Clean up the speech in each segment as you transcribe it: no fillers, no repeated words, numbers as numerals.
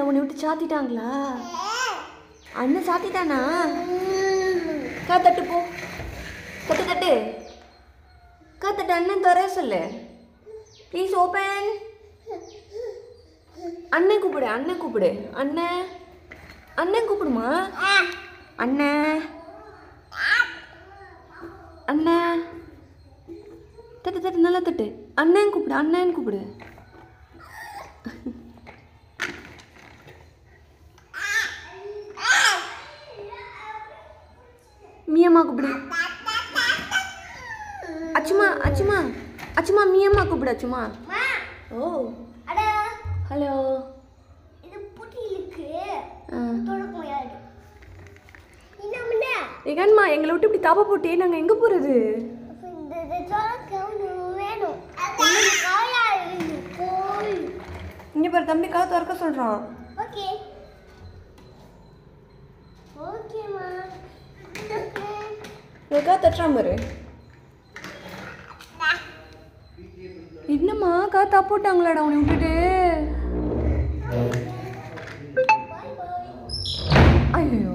சாத்திட்டாங்க, உன்னை விட்டு சாத்திட்டாங்களா? அண்ணன் சாத்திட்டானா? தட்டு போ, தட்டு தட்டு, தட்டு. அண்ணன் தர சொல்லு ப்ளீஸ். ஓப்பன். அண்ணன் கூப்பிடு, அண்ணன் கூப்பிடு, அண்ணன் அண்ணன் கூப்பிடுமா? அண்ணன் அண்ணன் தட்டு தட்டு, நல்லா தட்டு. அண்ணன் கூப்பிடு, அண்ணன் கூப்பிடு. மியம்மா கூப்பிடு. அச்சுமா அச்சுமா அச்சுமா, மியம்மா கூப்பிடு. அச்சுமா. ஓ ஹலோ. இது புட்டி இருக்கு. ஏகன்மா எங்களை விட்டு இப்படி தப்பா போட்டே நாங்கள் எங்கே போகிறது? இங்கே பாரு தம்பி கதை திறக்க சொல்கிறான். ஓகே ஓகேம்மா. கதை தட்டுறான் பாரு. என்னம்மா காத்தா போட்டாங்களாடா உன்னை விட்டுட்டு? ஐயோ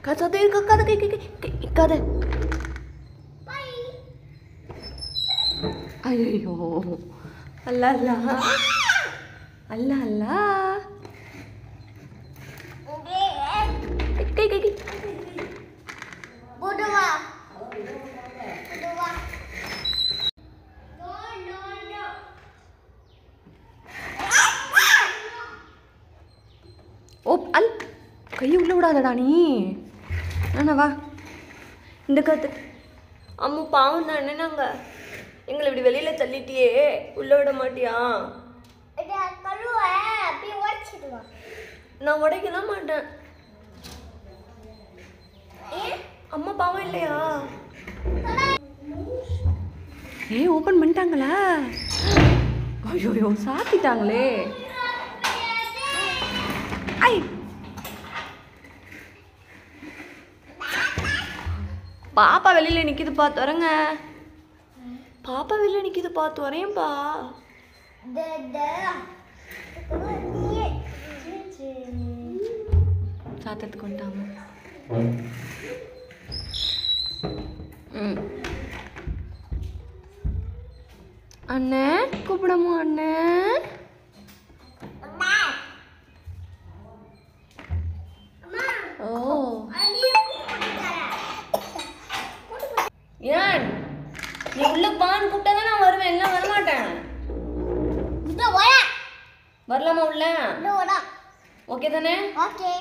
கதை கதை கதை. ஐயோ அல்லா அல்லா அல்லா அல்லா. கை கை கை. போடுவா ஓ அல் கையை உள்ள விடாதடா நீ. நானா வா இந்த காத்து. அம்மா பாவம் தானே, நாங்கள் எங்களை இப்படி வெளியில் தள்ளிட்டியே, உள்ள விட மாட்டியா? நான் உடைக்கலாம் மாட்டேன். அம்மா பாவம் இல்லையா? ஓப்பன் பண்ணிட்டாங்களா? ஐயோ சாத்திட்டாங்களே. ஐ பாப்பா வெளியில் நிற்கிது பார்த்து வரேங்க. பாப்பா வெளியில் நிற்கிது பார்த்து வரேன்ப்பா. சாத்தத்துக்கு வந்துட்டாங்க. அண்ணன் கூப்பிடமோ? அண்ணன் ஓ ஏன் நீ உள்ள பான் கூப்பிட்டா தான் நான் வருவேன், எல்லாம் வரமாட்டேன். வரலாமா உள்ள? ஓகே தானே? ஓகே.